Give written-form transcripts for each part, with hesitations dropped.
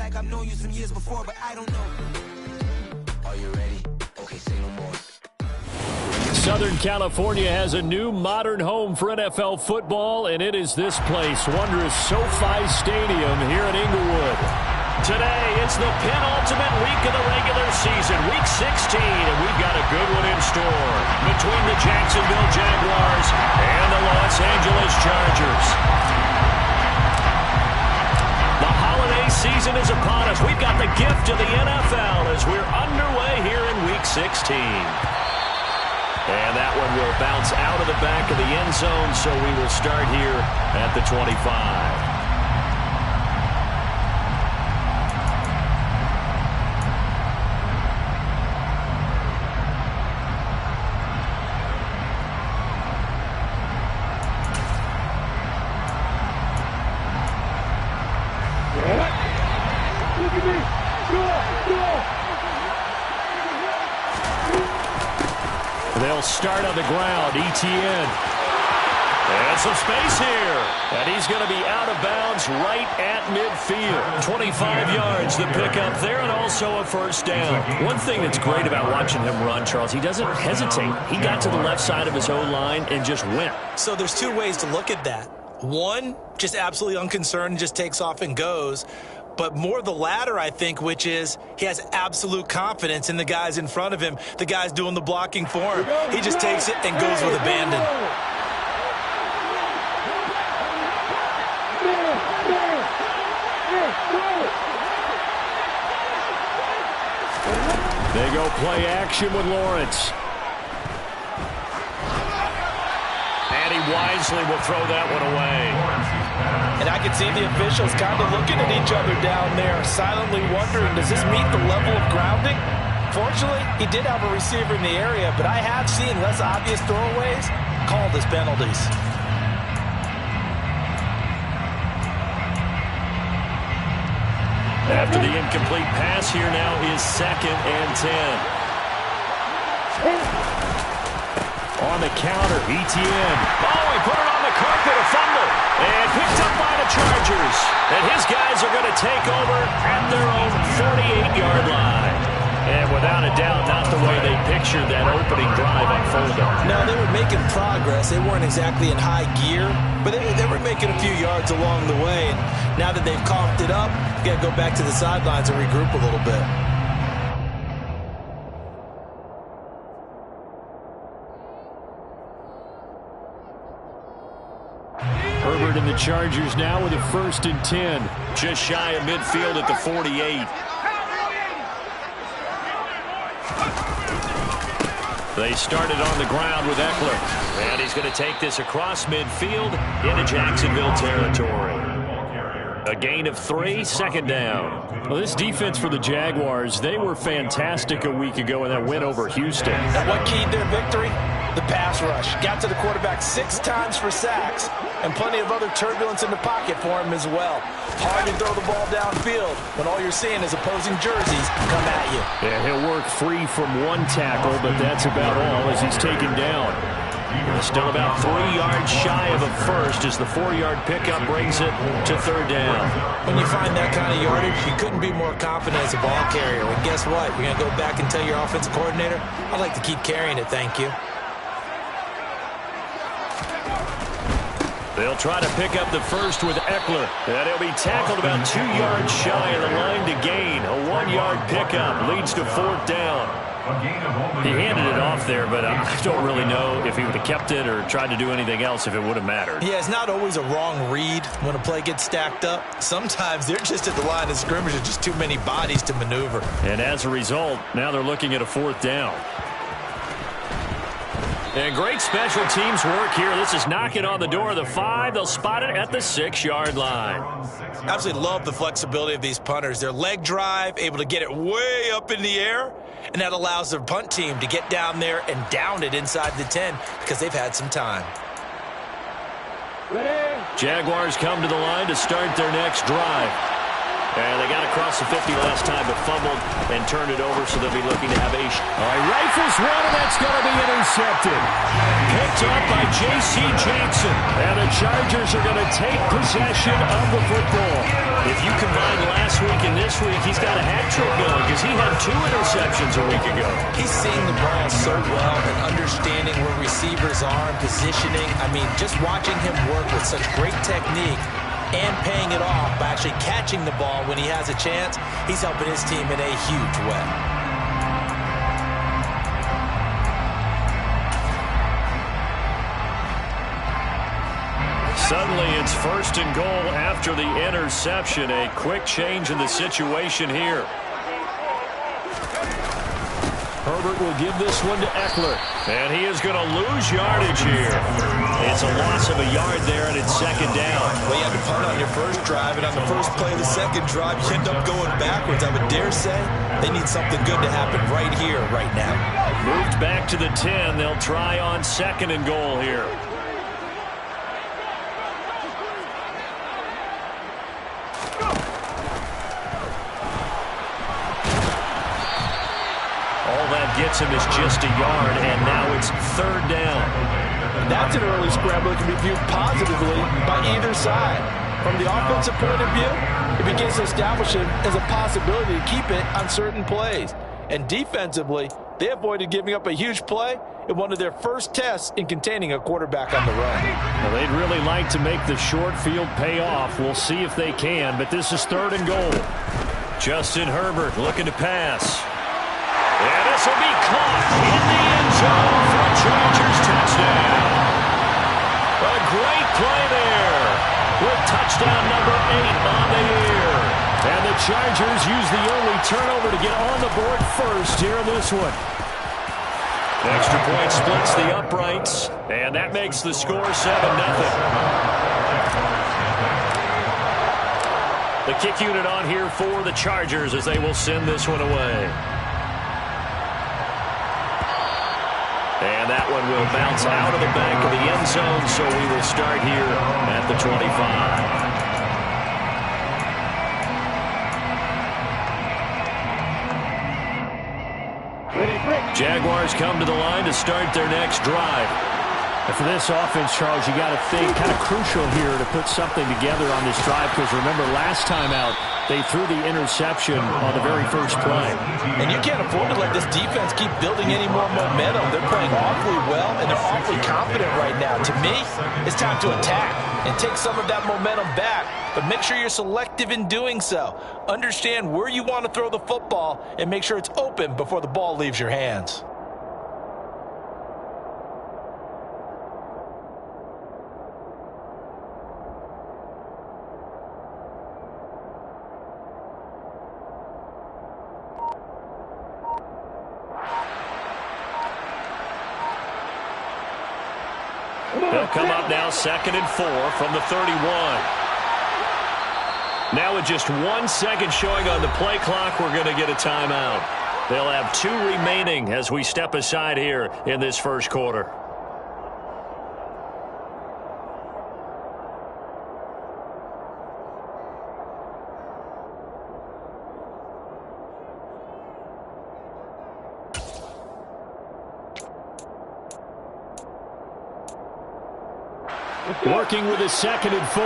like I've known you some years before, but I don't know. Are you ready? Okay, say no more. Southern California has a new modern home for NFL football, and it is this place, wondrous SoFi Stadium here in Inglewood. Today, it's the penultimate week of the regular season, week 16, and we've got a good one in store between the Jacksonville Jaguars and the Los Angeles Chargers. The holiday season is upon us. We've got the gift of the NFL as we're underway here in week 16. And that one will bounce out of the back of the end zone, so we will start here at the 25. They'll start on the ground. Etienne. And some space here. And he's going to be out of bounds right at midfield. 25 yards to pick up there, and also a first down. One thing that's great about watching him run, Charles, he doesn't hesitate. He got to the left side of his O-line and just went. So there's two ways to look at that. One, just absolutely unconcerned, just takes off and goes. But more the latter, I think, which is he has absolute confidence in the guys in front of him, the guys doing the blocking for him. He just takes it and goes with abandon. They go play action with Lawrence. And he wisely will throw that one away. And I can see the officials kind of looking at each other down there, silently wondering, does this meet the level of grounding? Fortunately, he did have a receiver in the area, but I have seen less obvious throwaways called as penalties. After the incomplete pass, here now is 2nd and 10. On the counter, Etienne. Oh, he put it on the carpet, a fumble. And picked up by the Chargers. And his guys are going to take over at their own 48-yard line. And without a doubt, not the way they pictured that opening drive unfolding. No, they were making progress. They weren't exactly in high gear, but they were making a few yards along the way. And now that they've coughed it up, you got to go back to the sidelines and regroup a little bit. Herbert and the Chargers now with a 1st and 10. Just shy of midfield at the 48. They started on the ground with Eckler. And he's going to take this across midfield into Jacksonville territory. A gain of 3, 2nd down. Well, this defense for the Jaguars, they were fantastic a week ago in that win over Houston. And what keyed their victory? The pass rush. Got to the quarterback 6 times for sacks. And plenty of other turbulence in the pocket for him as well. Hard to throw the ball downfield when all you're seeing is opposing jerseys come at you. Yeah, he'll work free from one tackle, but that's about all as he's taken down. Still about 3 yards shy of a first as the 4-yard pickup brings it to 3rd down. When you find that kind of yardage, you couldn't be more confident as a ball carrier. And guess what? You're going to go back and tell your offensive coordinator, I'd like to keep carrying it, thank you. They'll try to pick up the first with Eckler. And he'll be tackled about 2 yards shy of the line to gain. A 1-yard pickup leads to 4th down. He handed it off there, but I don't really know if he would have kept it or tried to do anything else if it would have mattered. Yeah, it's not always a wrong read when a play gets stacked up. Sometimes they're just at the line of scrimmage with just too many bodies to maneuver. And as a result, now they're looking at a 4th down. And great special teams work here. This is knocking on the door of the 5. They'll spot it at the 6-yard line. Absolutely love the flexibility of these punters. Their leg drive, able to get it way up in the air, and that allows their punt team to get down there and down it inside the 10 because they've had some time. Jaguars come to the line to start their next drive. And they got across the 50 last time, but fumbled and turned it over, so they'll be looking to have a... All right, rifles one, and that's going to be intercepted. Picked up by J.C. Jackson. And the Chargers are going to take possession of the football. If you combine last week and this streak going? Because he had 2 interceptions a week ago. He's seeing the ball so well and understanding where receivers are and positioning. I mean, just watching him work with such great technique and paying it off by actually catching the ball when he has a chance, he's helping his team in a huge way. Suddenly it's 1st and goal after the interception. A quick change in the situation here. Herbert will give this one to Eckler. And he is going to lose yardage here. It's a loss of a yard there, and it's 2nd down. Well, you had to punt on your first drive, and on the first play of the second drive, you end up going backwards. I would dare say they need something good to happen right here, right now. Moved back to the 10. They'll try on 2nd and goal here. Gets him is just a yard, and now it's 3rd down. That's an early scramble that can be viewed positively by either side. From the offensive point of view, it begins to establish it as a possibility to keep it on certain plays. And defensively, they avoided giving up a huge play in one of their first tests in containing a quarterback on the run. Well, they'd really like to make the short field pay off. We'll see if they can, but this is 3rd and goal. Justin Herbert looking to pass. And this will be caught in the end zone for a Chargers touchdown. A great play there with touchdown number 8 on the year. And the Chargers use the only turnover to get on the board first here in this one. Extra point splits the uprights, and that makes the score 7-0. The kick unit on here for the Chargers as they will send this one away. And that one will bounce out of the back of the end zone, so we will start here at the 25. Jaguars come to the line to start their next drive. And for this offense, Charles, you got to think kind of crucial here to put something together on this drive, because remember last time out, they threw the interception on the very first play. And you can't afford to let this defense keep building any more momentum. They're playing awfully well, and they're awfully confident right now. To me, it's time to attack and take some of that momentum back, but make sure you're selective in doing so. Understand where you want to throw the football and make sure it's open before the ball leaves your hands. They'll come up now 2nd and 4 from the 31. Now with just 1 second showing on the play clock, we're going to get a timeout. They'll have 2 remaining as we step aside here in this first quarter. Working with a 2nd and 4.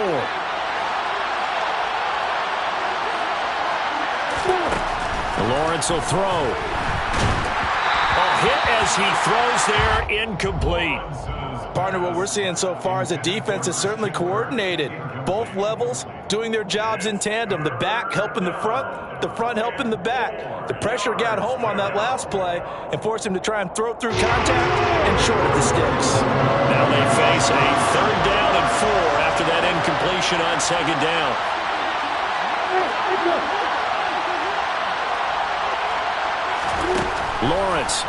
Lawrence will throw. A hit as he throws there, incomplete. Partner, what we're seeing so far is the defense is certainly coordinated. Both levels doing their jobs in tandem. The back helping the front helping the back. The pressure got home on that last play and forced him to try and throw through contact and short of the sticks. Now they face a 3rd down and 4 after that incompletion on 2nd down. Lawrence.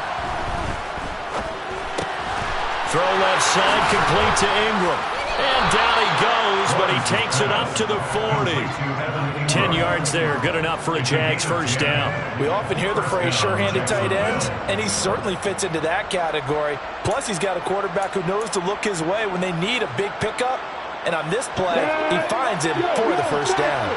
Throw left side, complete to Ingram. And down he goes, but he takes it up to the 40. 10 yards there, good enough for a Jags first down. We often hear the phrase sure-handed tight ends, and he certainly fits into that category. Plus, he's got a quarterback who knows to look his way when they need a big pickup. And on this play, he finds him for the first down.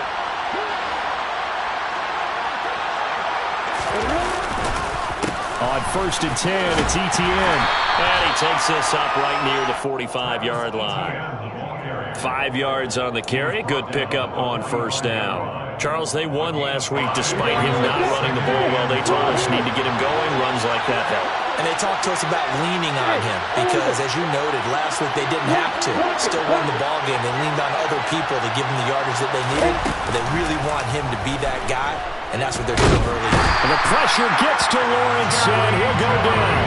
On 1st and 10, it's Etienne. And he takes this up right near the 45-yard line. 5 yards on the carry. Good pickup on first down. Charles, they won last week despite him not running the ball well. They told us need to get him going. Runs like that help. And they talked to us about leaning on him because, as you noted, last week they didn't have to. Still won the ball game. They leaned on other people to give them the yardage that they needed, but they really want him to be that guy, and that's what they're doing early. And the pressure gets to Lawrence, and he'll go down.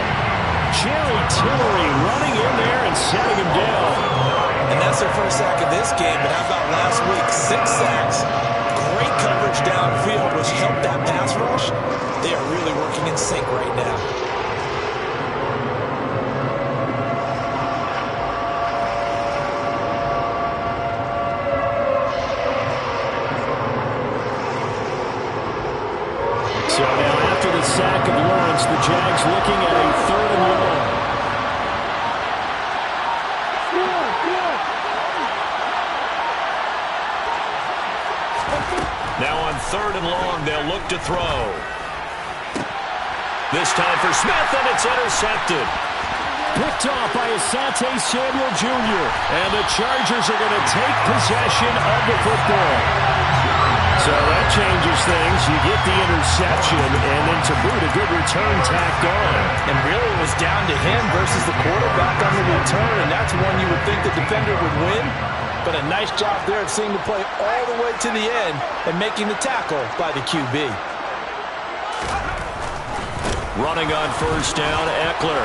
Jerry Tillery running in there and setting him down. And that's their first sack of this game, but how about last week? 6 sacks. Great coverage downfield, which helped that pass rush. They are really working in sync right now. So now after the sack of Lawrence, the Jags looking at a 3rd and long. Now on 3rd and long, they'll look to throw. This time for Smith, and it's intercepted. Picked off by Asante Samuel Jr. And the Chargers are going to take possession of the football. So that changes things. You get the interception, and then to boot, a good return tacked on. And really it was down to him versus the quarterback on the return, and that's one you would think the defender would win. But a nice job there of seeing the play all the way to the end and making the tackle by the QB. Running on 1st down, Eckler.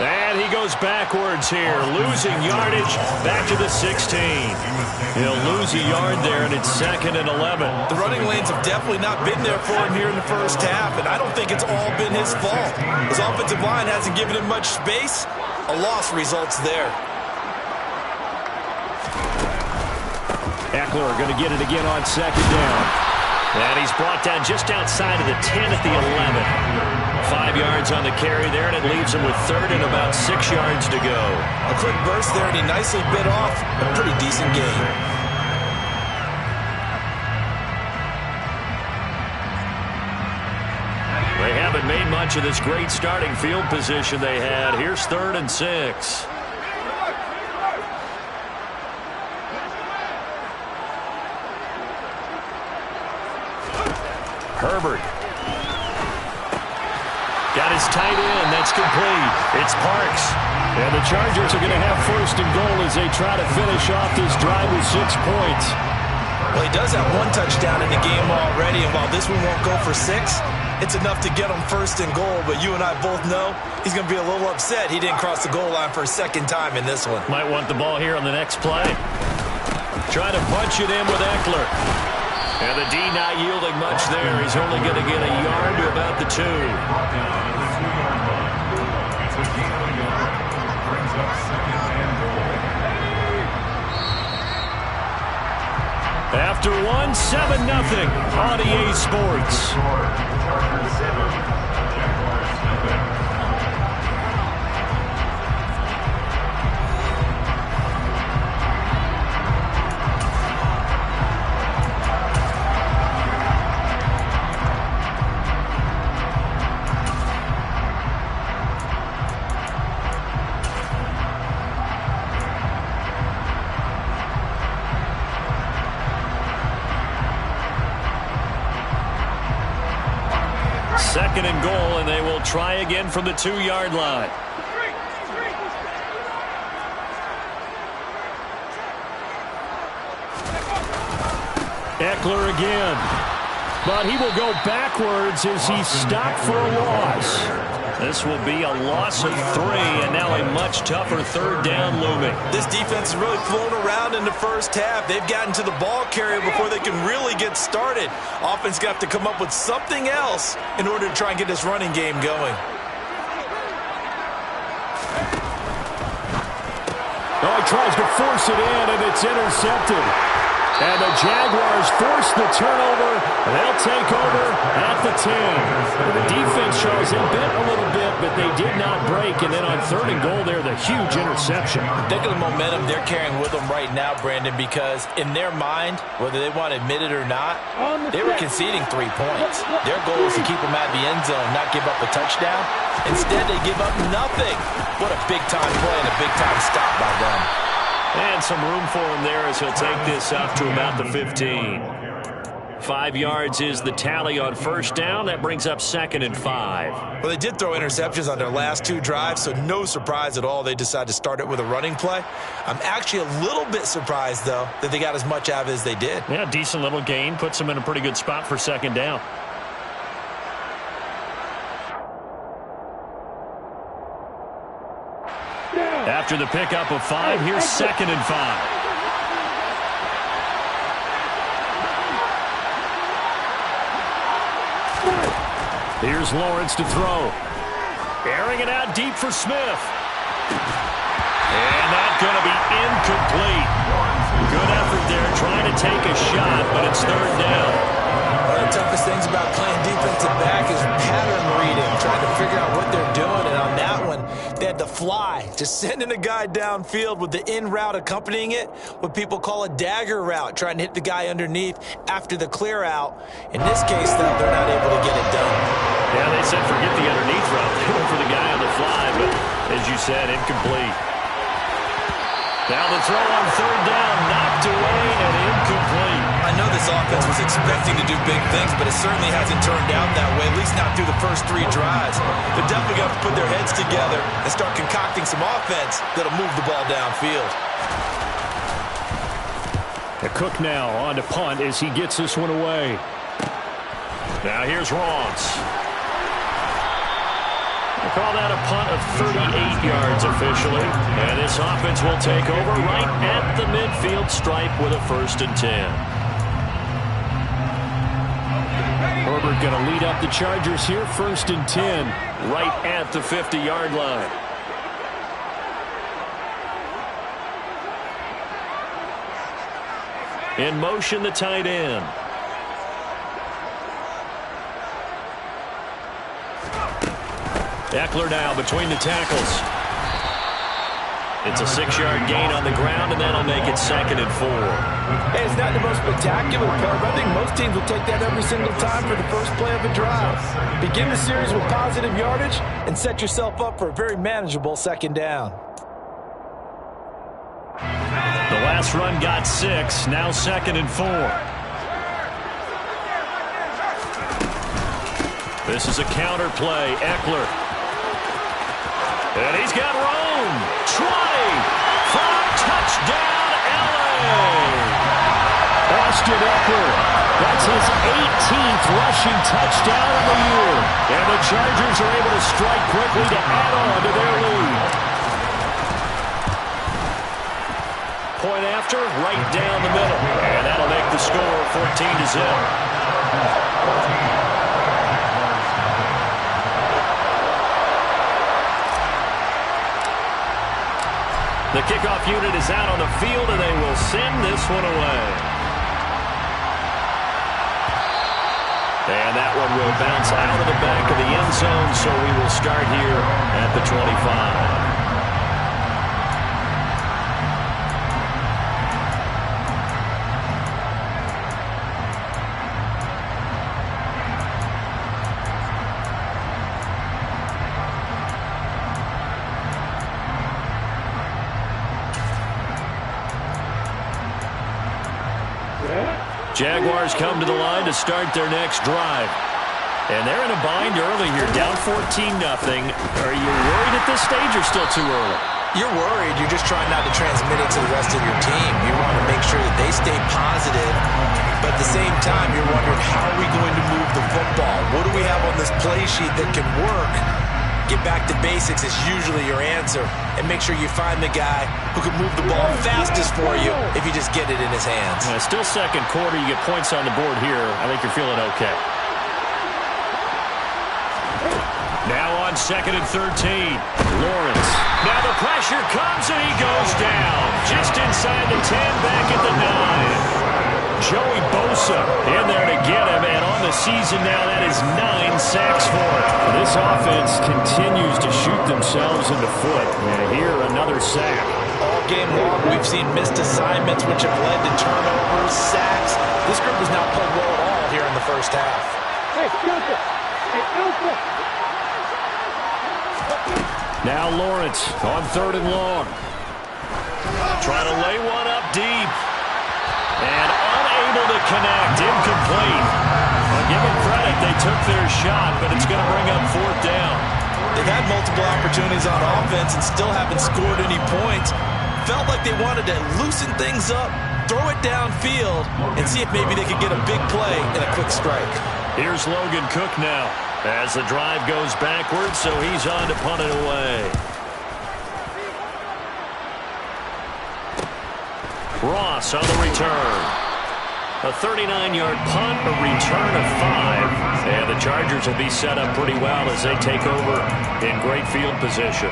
And he goes backwards here, losing yardage back to the 16. He'll lose a yard there, and it's 2nd and 11. The running lanes have definitely not been there for him here in the first half, and I don't think it's all been his fault. His offensive line hasn't given him much space. A loss results there. Eckler going to get it again on 2nd down. And he's brought down just outside of the 10 at the 11. 5 yards on the carry there, and it leaves him with 3rd and about 6 yards to go. A quick burst there, and he nicely bit off a pretty decent gain. They haven't made much of this great starting field position they had. Here's 3rd and 6. Herbert. Got his tight end. That's complete. It's Parks. And the Chargers are going to have 1st and goal as they try to finish off this drive with 6 points. Well, he does have 1 touchdown in the game already, and while this one won't go for 6, it's enough to get him 1st and goal. But you and I both know he's going to be a little upset he didn't cross the goal line for a 2nd time in this one. Might want the ball here on the next play. Trying to punch it in with Eckler. And the D not yielding much there. He's only going to get a yard to about the 2. After 1, 7-0 on EA Sports. Second and goal, and they will try again from the 2-yard line. Eckler again. But he will go backwards as he's stopped for a loss. This will be a loss of 3, and now a much tougher 3rd down looming. This defense has really flown around in the first half. They've gotten to the ball carrier before they can really get started. Offense going to have to come up with something else in order to try and get this running game going. Oh, he tries to force it in, and it's intercepted. And the Jaguars force the turnover. They'll take over at the 10. The defense shows they bit a little bit, but they did not break. And then on 3rd and goal there, the huge interception. Think of the momentum they're carrying with them right now, Brandon, because in their mind, whether they want to admit it or not, they were conceding 3 points. Their goal is to keep them at the end zone, not give up a touchdown. Instead, they give up nothing. What a big-time play and a big-time stop by them. And some room for him there as he'll take this up to about the 15. 5 yards is the tally on first down. That brings up 2nd and 5. Well, they did throw interceptions on their last 2 drives, so no surprise at all they decided to start it with a running play. I'm actually a little bit surprised, though, that they got as much out of it as they did. Yeah, decent little gain. Puts them in a pretty good spot for 2nd down. After the pickup of 5, here's 2nd and 5. Here's Lawrence to throw. Airing it out deep for Smith. And that's going to be incomplete. Good effort there trying to take a shot, but it's 3rd down. One of the toughest things about playing defensive back is pattern reading, trying to figure out what they're doing. And on that one, they had to fly, just sending a guy downfield with the in route accompanying it, what people call a dagger route, trying to hit the guy underneath after the clear out. In this case, though, they're not able to get it done. Yeah, they said forget the underneath route. They went for the guy on the fly, but as you said, incomplete. Now the throw on 3rd down, knocked away and incomplete. I know this offense was expecting to do big things, but it certainly hasn't turned out that way, at least not through the first 3 drives. They're definitely going to put their heads together and start concocting some offense that'll move the ball downfield. The Cook now on to punt as he gets this one away. Now here's Rawns. They call that a punt of 38 yards officially. And this offense will take over right at the midfield stripe with a 1st and 10. Herbert going to lead up the Chargers here, 1st and 10, right at the 50-yard line. In motion, the tight end. Eckler now between the tackles. It's a 6-yard gain on the ground, and that'll make it 2nd and 4. Hey, it's not the most spectacular play, but I think most teams will take that every single time for the first play of a drive. Begin the series with positive yardage and set yourself up for a very manageable 2nd down. The last run got 6, now 2nd and 4. This is a counter play. Eckler. And he's got room. Try for touchdown, LA. Austin Eckler. That's his 18th rushing touchdown of the year. And the Chargers are able to strike quickly to add on to their lead. Point after, right down the middle. And that'll make the score 14-0. The kickoff unit is out on the field, and they will send this one away. And that one will bounce out of the back of the end zone, so we will start here at the 25. Jaguars come to the line to start their next drive. And they're in a bind early here, down 14-0. Are you worried at this stage or still too early? You're worried. You're just trying not to transmit it to the rest of your team. You want to make sure that they stay positive, but at the same time, you're wondering, how are we going to move the football? What do we have on this play sheet that can work? Get back to basics is usually your answer, and make sure you find the guy who can move the ball fastest for you if you just get it in his hands. Yeah, still 2nd quarter. You get points on the board here. I think you're feeling okay. Now on 2nd and 13. Lawrence. Now the pressure comes, and he goes down. Just inside the 10, back at the 9. Joey Bosa in there to get him, and on the season now, that is 9 sacks for him. This offense continues to shoot themselves in the foot. And here, another sack. All game long, we've seen missed assignments, which have led to turnovers, sacks. This group has not played well at all here in the first half. Now Lawrence on 3rd and long. Trying to lay one up deep. And unable to connect. Incomplete. Well, give them credit. They took their shot, but it's going to bring up 4th down. They've had multiple opportunities on offense and still haven't scored any points. Felt like they wanted to loosen things up, throw it downfield, and see if maybe they could get a big play and a quick strike. Here's Logan Cook now as the drive goes backwards, so he's on to punt it away. Ross on the return. A 39-yard punt, a return of 5. And the Chargers will be set up pretty well as they take over in great field position.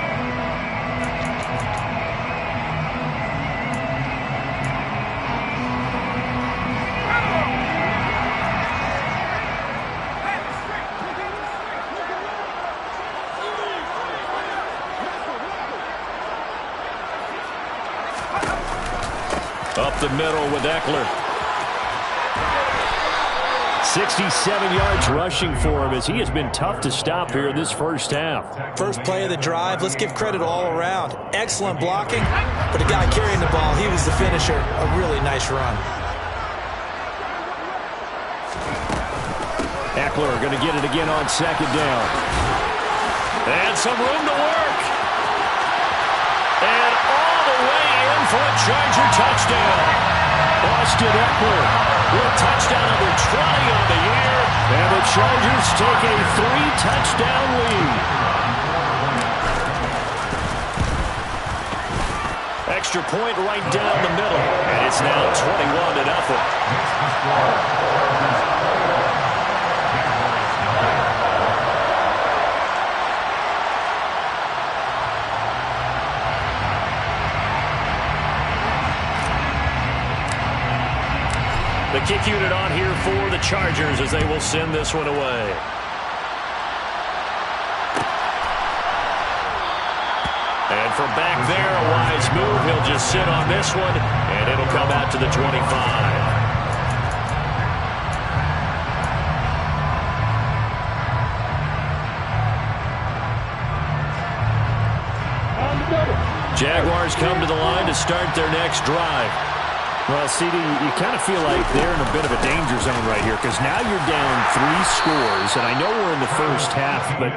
Up the middle with Eckler. 67 yards rushing for him as he has been tough to stop here in this first half. First play of the drive, let's give credit all around. Excellent blocking, but the guy carrying the ball, he was the finisher. A really nice run. Eckler going to get it again on 2nd down. And some room to work. And all the way in for a Charger touchdown. Austin Eckler with touchdown number 20 on the year. And the Chargers take a 3-touchdown lead. Extra point right down the middle. And it's now 21-0. The kick unit on here for the Chargers as they will send this one away. And from back there, a wise move. He'll just sit on this one, and it'll come out to the 25. Jaguars come to the line to start their next drive. Well, CD, you kind of feel like they're in a bit of a danger zone right here because now you're down 3 scores, and I know we're in the first half, but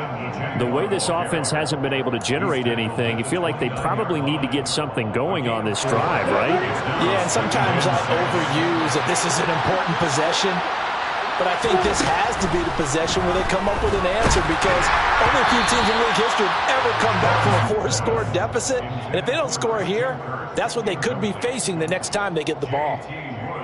the way this offense hasn't been able to generate anything, you feel like they probably need to get something going on this drive, right? Yeah, and sometimes I overuse that this is an important possession, but I think this has to be the possession where they come up with an answer because only a few teams in league history have ever come back from a 4-score deficit, and if they don't score here, that's what they could be facing the next time they get the ball.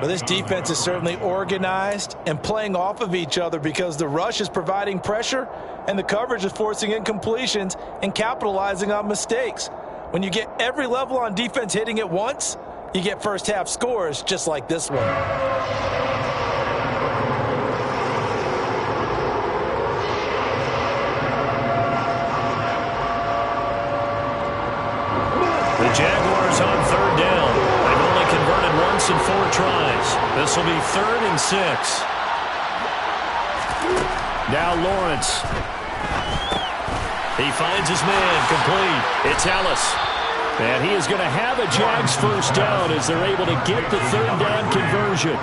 But this defense is certainly organized and playing off of each other because the rush is providing pressure and the coverage is forcing incompletions and capitalizing on mistakes. When you get every level on defense hitting at once, you get first half scores just like this one. The Jaguars on 3rd down. They've only converted once in 4 tries. This will be 3rd and 6. Now Lawrence. He finds his man complete. It's Ellis. And he is going to have a Jags first down as they're able to get the 3rd down conversion.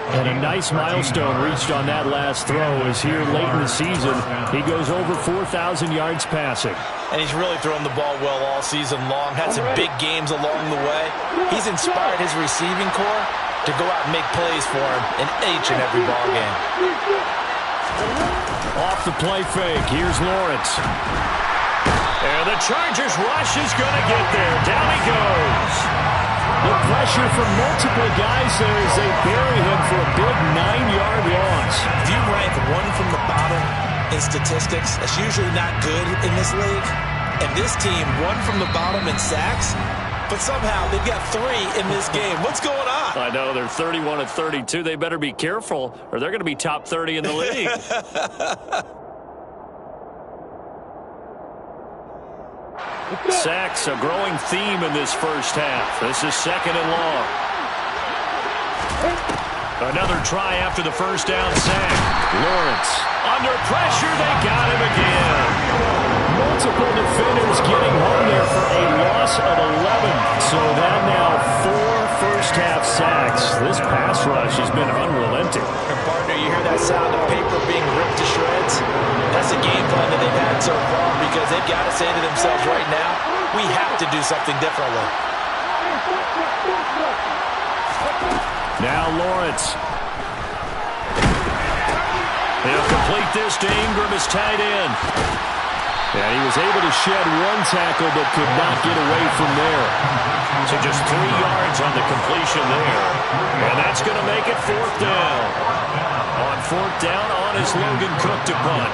And a nice milestone reached on that last throw as here late in the season, he goes over 4,000 yards passing. And he's really thrown the ball well all season long. Had some big games along the way. He's inspired his receiving corps to go out and make plays for him in each and every ball game. Off the play fake, here's Lawrence. And the Chargers rush is going to get there. Down he goes. The pressure from multiple guys there as they bury him for a big 9-yard loss. If you rank one from the bottom in statistics, that's usually not good in this league. And this team, one from the bottom in sacks, but somehow they've got 3 in this game. What's going on? I know, they're 31-32. They better be careful or they're going to be top 30 in the league. Sacks, a growing theme in this first half. This is 2nd and long. Another try after the first down sack. Lawrence under pressure. They got him again. multiple defenders getting home there for a loss of 11. So that now 4 first-half sacks. This pass rush has been unrelenting. And partner, you hear that sound of paper being ripped to shreds? That's the game plan that they've had so far, because they've got to say to themselves right now, we have to do something differently. Now Lawrence. He'll complete this to Ingram, his tight end. And he was able to shed 1 tackle but could not get away from there. So just 3 yards on the completion there. And that's going to make it 4th down. On 4th down, on is Logan Cook to punt.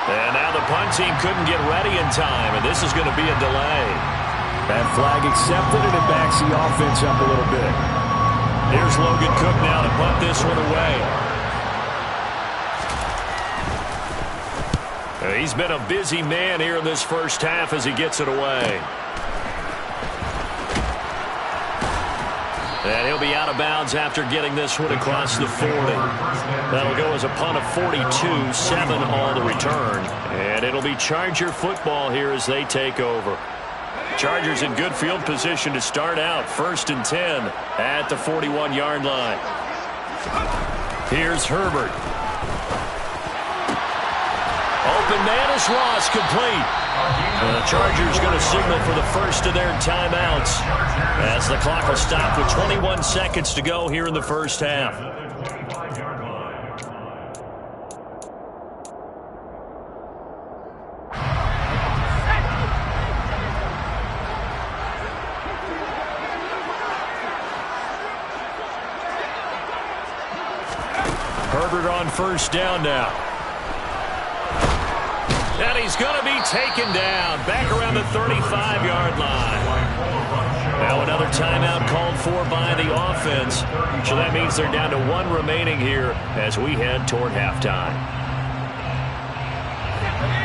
And now the punt team couldn't get ready in time, and this is going to be a delay. That flag accepted, and it backs the offense up a little bit. Here's Logan Cook now to punt this one away. He's been a busy man here in this first half as he gets it away. And he'll be out of bounds after getting this one across the 40. That'll go as a punt of 42, 7 on the return. And it'll be Charger football here as they take over. Chargers in good field position to start out. 1st and 10 at the 41-yard line. Here's Herbert. Open man is Ross, complete. The Chargers going to signal for the first of their timeouts as the clock will stop with 21 seconds to go here in the first half. Herbert on 1st down now. And he's going to be taken down back around the 35-yard line. Now another timeout called for by the offense. So that means they're down to 1 remaining here as we head toward halftime.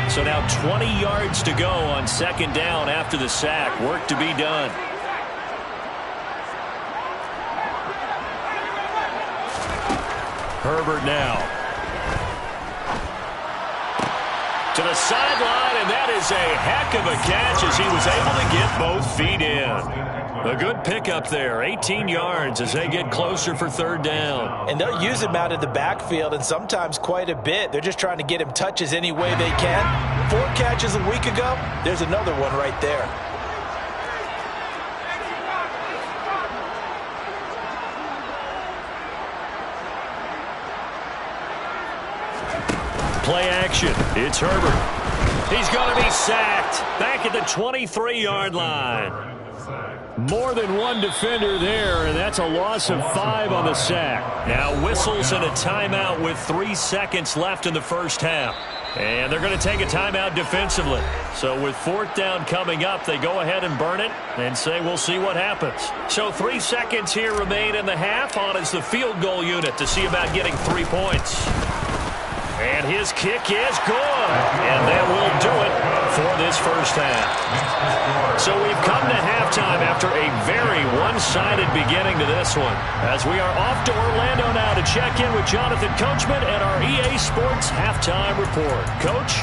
So now 20 yards to go on 2nd down after the sack. Work to be done. Herbert now. To the sideline, and that is a heck of a catch as he was able to get both feet in. A good pickup there, 18 yards as they get closer for 3rd down. And they'll use him out in the backfield, and sometimes quite a bit. They're just trying to get him touches any way they can. 4 catches a week ago, there's another one right there. Play action. It's Herbert. He's going to be sacked back at the 23-yard line. More than 1 defender there, and that's a loss of 5 on the sack. Now whistles and a timeout with 3 seconds left in the first half. And they're going to take a timeout defensively. So with 4th down coming up, they go ahead and burn it and say we'll see what happens. So 3 seconds here remain in the half. On is the field goal unit to see about getting 3 points. And his kick is good. And that will do it for this first half. So we've come to halftime after a very one-sided beginning to this one. As we are off to Orlando now to check in with Jonathan Coachman and our EA Sports Halftime Report. Coach?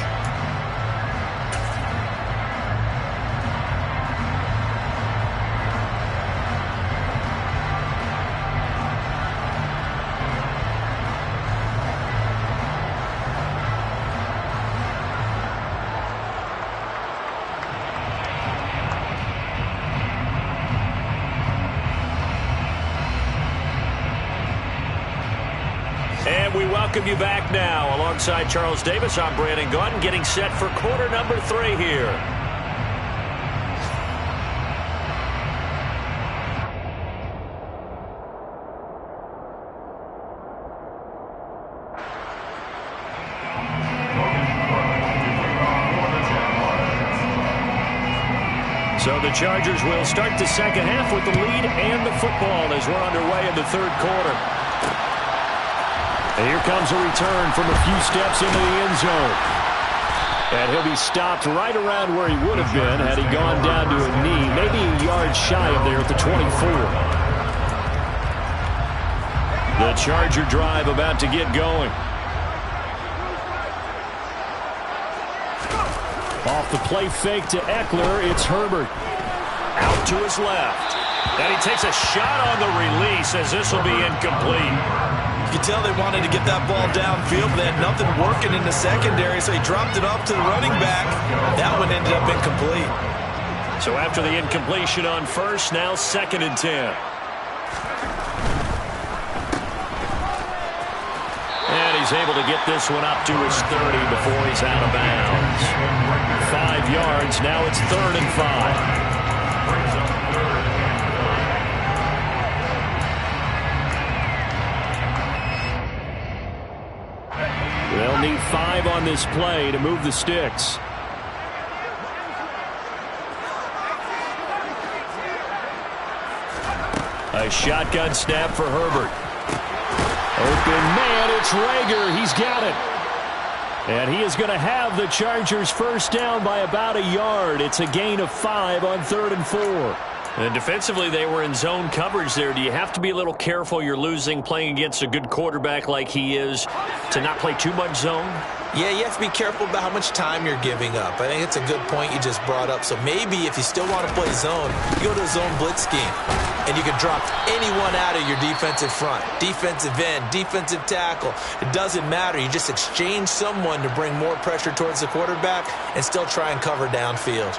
And we welcome you back now. Alongside Charles Davis, I'm Brandon Gaudin, getting set for quarter number 3 here. So the Chargers will start the second half with the lead and the football as we're underway in the third quarter. And here comes a return from a few steps into the end zone. And he'll be stopped right around where he would have been had he gone down to a knee, maybe a yard shy of there at the 24. The Charger drive about to get going. Off the play fake to Eckler, it's Herbert. Out to his left. And he takes a shot on the release as this will be incomplete. You can tell they wanted to get that ball downfield, but they had nothing working in the secondary, so he dropped it off to the running back. That one ended up incomplete. So after the incompletion on first, now 2nd and 10. And he's able to get this one up to his 30 before he's out of bounds. 5 yards, now it's 3rd and 5. They'll need 5 on this play to move the sticks. A shotgun snap for Herbert. Open man, it's Reagor. He's got it. And he is going to have the Chargers first down by about a yard. It's a gain of 5 on 3rd and 4. And defensively, they were in zone coverage there. Do you have to be a little careful you're losing playing against a good quarterback like he is to not play too much zone? Yeah, you have to be careful about how much time you're giving up. I think it's a good point you just brought up. So maybe if you still want to play zone, you go to a zone blitz scheme. And you can drop anyone out of your defensive front. Defensive end, defensive tackle. It doesn't matter. You just exchange someone to bring more pressure towards the quarterback and still try and cover downfield.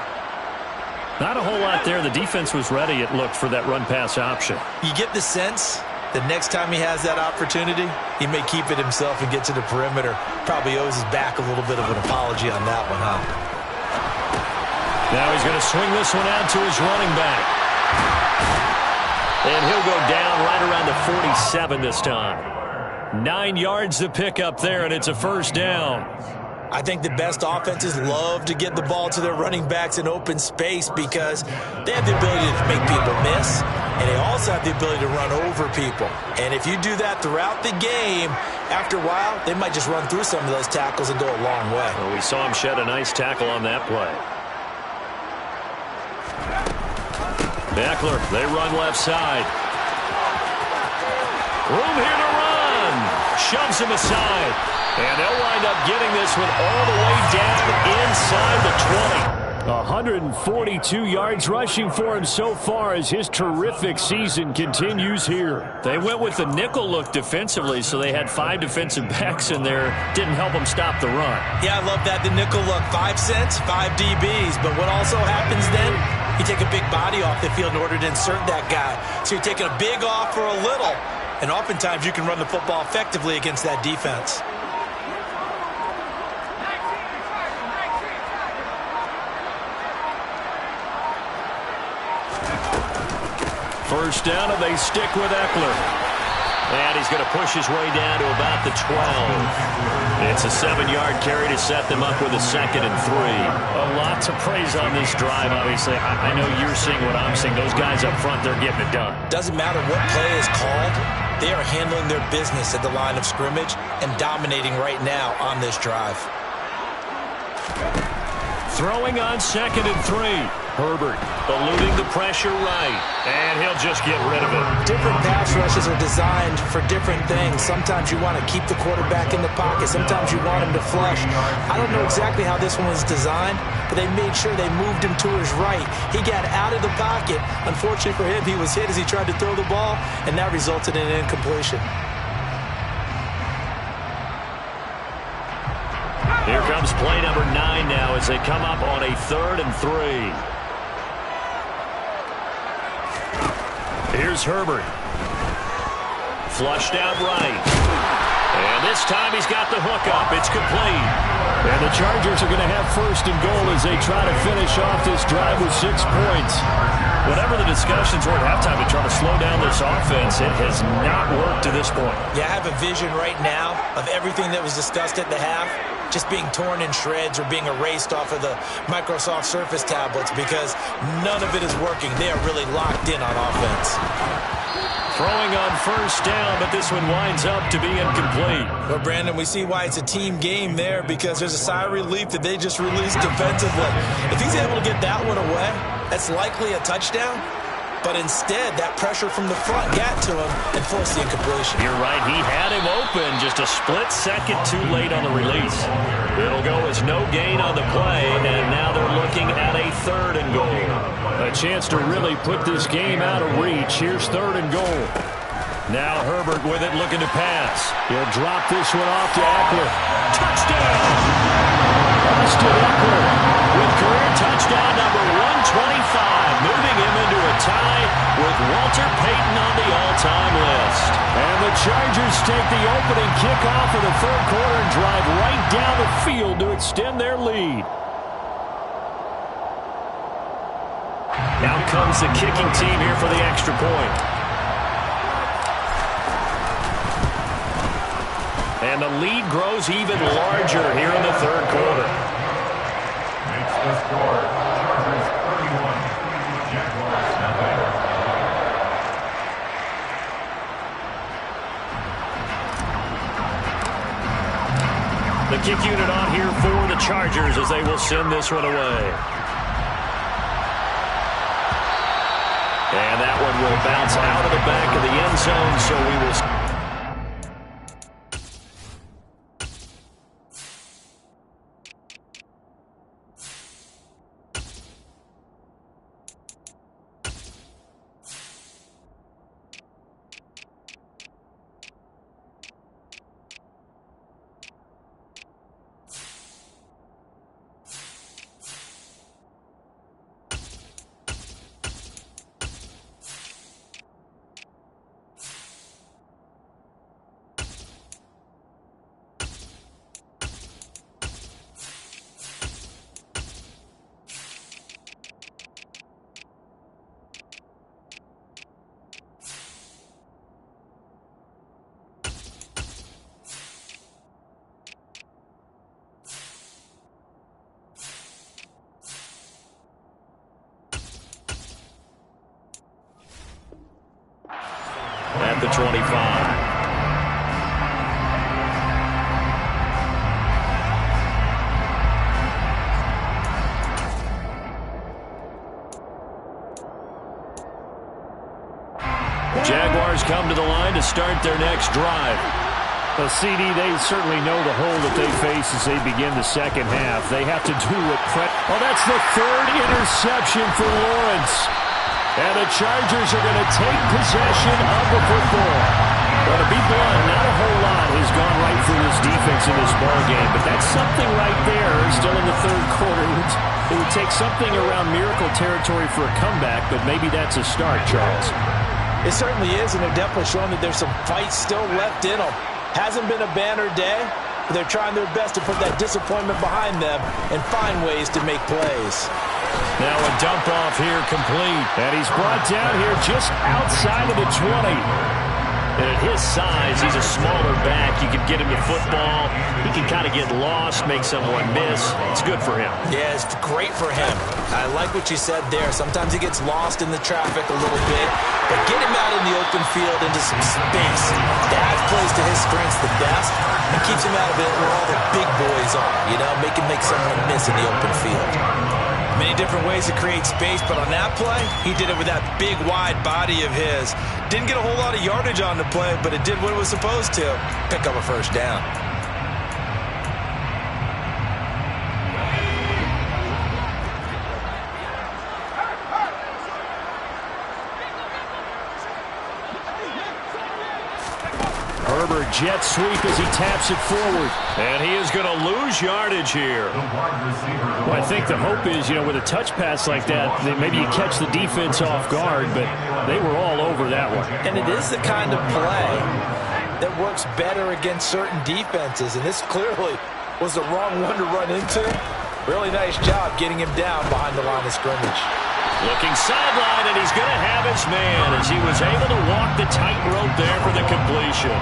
Not a whole lot there. The defense was ready, it looked, for that run-pass option. You get the sense that next time he has that opportunity, he may keep it himself and get to the perimeter. Probably owes his back a little bit of an apology on that one, huh? Now he's going to swing this one out to his running back. And he'll go down right around the 47 this time. 9 yards to pick up there, and it's a first down. I think the best offenses love to get the ball to their running backs in open space because they have the ability to make people miss, and they also have the ability to run over people. And if you do that throughout the game, after a while, they might just run through some of those tackles and go a long way. Well, we saw him shed a nice tackle on that play. Eckler, they run left side. Room here to run. Shoves him aside. And they'll wind up getting this one all the way down inside the 20. 142 yards rushing for him so far as his terrific season continues here. They went with the nickel look defensively, so they had 5 defensive backs in there. Didn't help them stop the run. Yeah, I love that, the nickel look. 5 cents, 5 DBs. But what also happens then, you take a big body off the field in order to insert that guy. So you're taking a big off for a little. And oftentimes you can run the football effectively against that defense. First down, and they stick with Eckler. And he's going to push his way down to about the 12. It's a 7-yard carry to set them up with a 2nd and 3. A lot to praise on this drive, obviously. I know you're seeing what I'm seeing. Those guys up front, they're getting it done. Doesn't matter what play is called. They are handling their business at the line of scrimmage and dominating right now on this drive. Throwing on 2nd and 3. Herbert eluding the pressure right, and he'll just get rid of it. Different pass rushes are designed for different things. Sometimes you want to keep the quarterback in the pocket. Sometimes you want him to flush. I don't know exactly how this one was designed, but they made sure they moved him to his right. He got out of the pocket. Unfortunately for him, he was hit as he tried to throw the ball, and that resulted in an incompletion. Here comes play number 9 now as they come up on a 3rd and 3. Here's Herbert. Flushed out right. And this time he's got the hook up. It's complete. And the Chargers are going to have 1st and goal as they try to finish off this drive with 6 points. Whatever the discussions were at halftime to try to slow down this offense, it has not worked to this point. Yeah, I have a vision right now of everything that was discussed at the half just being torn in shreds or being erased off of the Microsoft Surface tablets because none of it is working. They are really locked in on offense. Throwing on first down, but this one winds up to be incomplete. Well, Brandon, we see why it's a team game there, because there's a sigh of relief that they just released defensively. If he's able to get that one away, that's likely a touchdown. But instead, that pressure from the front got to him and forced the incompletion. You're right. He had him open, just a split second too late on the release. It'll go as no gain on the play, and now they're looking at a 3rd and goal. A chance to really put this game out of reach. Here's 3rd and goal. Now Herbert with it, looking to pass. He'll drop this one off to Eckler. Touchdown! Austin Eckler with career touchdown number 125, moving him into a tie with Walter Payton on the all-time list. And the Chargers take the opening kickoff of the 3rd quarter and drive right down the field to extend their lead. Now comes the kicking team here for the extra point. And the lead grows even larger here in the 3rd quarter. Makes the score, Chargers 31, Jaguars nothing. The kick unit on here for the Chargers as they will send this one away. And that one will bounce out of the back of the end zone, so we will... At the 25. Jaguars come to the line to start their next drive. Well, CD, they certainly know the hole that they face as they begin the second half. They have to do what Oh, that's the 3rd interception for Lawrence. And the Chargers are going to take possession of the football. Well, to be blunt, not a whole lot has gone right for this defense in this ballgame, but that's something right there still in the 3rd quarter. It would take something around miracle territory for a comeback, but maybe that's a start, Charles. It certainly is, and they're definitely showing that there's some fight still left in them. Hasn't been a banner day, but they're trying their best to put that disappointment behind them and find ways to make plays. Now a dump off here complete. And he's brought down here just outside of the 20. And at his size, he's a smaller back. You can get him the football. He can kind of get lost, make someone miss. It's good for him. Yeah, it's great for him. I like what you said there. Sometimes he gets lost in the traffic a little bit, but get him out in the open field into some space. That plays to his strengths the best and keeps him out of it where all the big boys are, you know, make him make someone miss in the open field. Many different ways to create space, but on that play, he did it with that big, wide body of his. Didn't get a whole lot of yardage on the play, but it did what it was supposed to. Pick up a first down. Herbert jet sweep as he taps it forward. And he is going to lose yardage here. Well, I think the hope is, you know, with a touch pass like that maybe you catch the defense off guard, but they were all over that one. And it is the kind of play that works better against certain defenses, and this clearly was the wrong one to run into. Really nice job getting him down behind the line of scrimmage. Looking sideline, and he's going to have his man as he was able to walk the tightrope there for the completion.